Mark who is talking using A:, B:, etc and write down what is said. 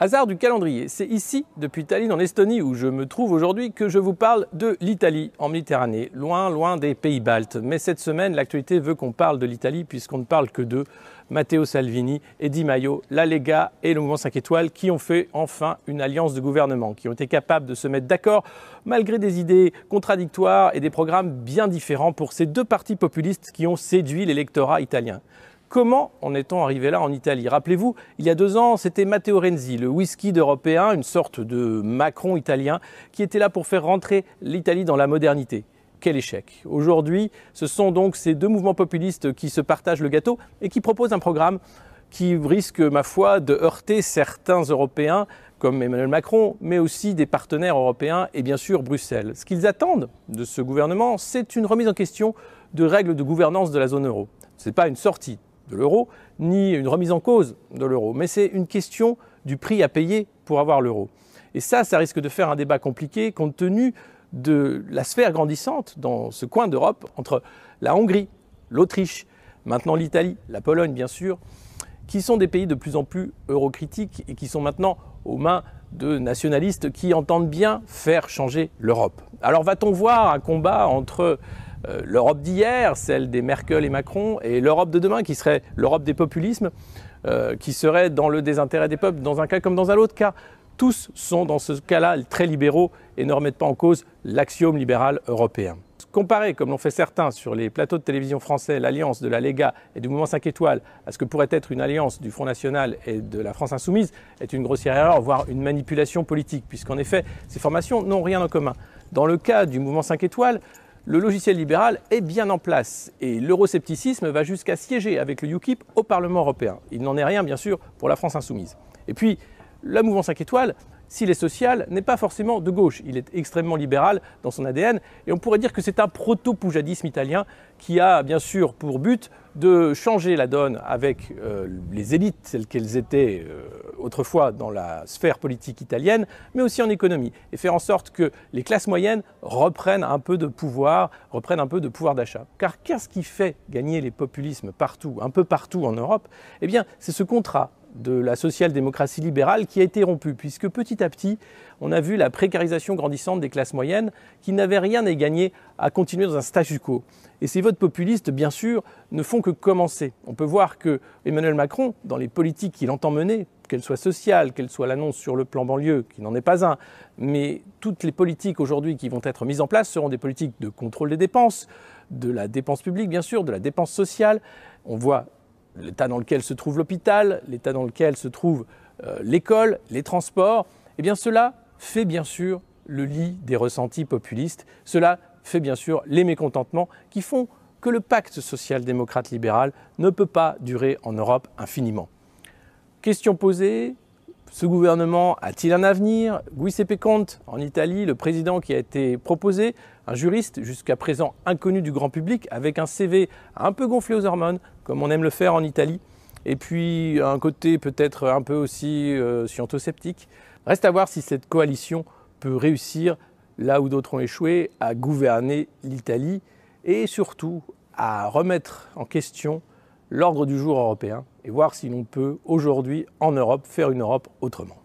A: Hasard du calendrier, c'est ici, depuis Tallinn en Estonie, où je me trouve aujourd'hui, que je vous parle de l'Italie en Méditerranée, loin des pays baltes. Mais cette semaine, l'actualité veut qu'on parle de l'Italie, puisqu'on ne parle que d'eux, Matteo Salvini et Di Maio, la Lega et le mouvement 5 étoiles, qui ont fait enfin une alliance de gouvernement, qui ont été capables de se mettre d'accord, malgré des idées contradictoires et des programmes bien différents pour ces deux partis populistes qui ont séduit l'électorat italien. Comment en est-on arrivé là en Italie? Rappelez-vous, il y a 2 ans, c'était Matteo Renzi, le whisky d'Européen, une sorte de Macron italien, qui était là pour faire rentrer l'Italie dans la modernité. Quel échec! Aujourd'hui, ce sont donc ces deux mouvements populistes qui se partagent le gâteau et qui proposent un programme qui risque, ma foi, de heurter certains Européens, comme Emmanuel Macron, mais aussi des partenaires européens et bien sûr Bruxelles. Ce qu'ils attendent de ce gouvernement, c'est une remise en question de règles de gouvernance de la zone euro. Ce n'est pas une sortie de l'euro, ni une remise en cause de l'euro, mais c'est une question du prix à payer pour avoir l'euro. Et ça risque de faire un débat compliqué compte tenu de la sphère grandissante dans ce coin d'Europe entre la Hongrie, l'Autriche, maintenant l'Italie, la Pologne bien sûr, qui sont des pays de plus en plus eurocritiques et qui sont maintenant aux mains de nationalistes qui entendent bien faire changer l'Europe. Alors va-t-on voir un combat entre l'Europe d'hier, celle des Merkel et Macron, et l'Europe de demain, qui serait l'Europe des populismes, qui serait dans le désintérêt des peuples, dans un cas comme dans un autre, car tous sont dans ce cas-là très libéraux et ne remettent pas en cause l'axiome libéral européen. Comparer, comme l'ont fait certains sur les plateaux de télévision français, l'alliance de la Lega et du mouvement 5 étoiles à ce que pourrait être une alliance du Front National et de la France Insoumise est une grossière erreur, voire une manipulation politique, puisqu'en effet, ces formations n'ont rien en commun. Dans le cas du mouvement 5 étoiles, le logiciel libéral est bien en place et l'euroscepticisme va jusqu'à siéger avec le UKIP au Parlement européen. Il n'en est rien, bien sûr, pour la France Insoumise. Et puis, le mouvement 5 étoiles, s'il est social, n'est pas forcément de gauche. Il est extrêmement libéral dans son ADN et on pourrait dire que c'est un proto-poujadisme italien qui a bien sûr pour but de changer la donne avec les élites telles qu'elles étaient autrefois dans la sphère politique italienne, mais aussi en économie, et faire en sorte que les classes moyennes reprennent un peu de pouvoir d'achat. Car qu'est-ce qui fait gagner les populismes partout, un peu partout en Europe? Eh bien, c'est ce contrat de la social-démocratie libérale qui a été rompue, puisque petit à petit, on a vu la précarisation grandissante des classes moyennes qui n'avaient rien à gagner à continuer dans un statu quo. Et ces votes populistes, bien sûr, ne font que commencer. On peut voir que Emmanuel Macron, dans les politiques qu'il entend mener, qu'elles soient sociales, qu'elles soient l'annonce sur le plan banlieue, qui n'en est pas un, mais toutes les politiques aujourd'hui qui vont être mises en place seront des politiques de contrôle des dépenses, de la dépense publique, bien sûr, de la dépense sociale. On voit l'état dans lequel se trouve l'hôpital, l'état dans lequel se trouve l'école, les transports, eh bien cela fait bien sûr le lit des ressentis populistes. Cela fait bien sûr les mécontentements qui font que le pacte social-démocrate libéral ne peut pas durer en Europe infiniment. Question posée, ce gouvernement a-t-il un avenir? Giuseppe Conte, en Italie, le président qui a été proposé, un juriste jusqu'à présent inconnu du grand public, avec un CV un peu gonflé aux hormones, comme on aime le faire en Italie, et puis un côté peut-être un peu aussi sciento-sceptique. Reste à voir si cette coalition peut réussir, là où d'autres ont échoué, à gouverner l'Italie, et surtout à remettre en question l'ordre du jour européen, et voir si l'on peut aujourd'hui en Europe faire une Europe autrement.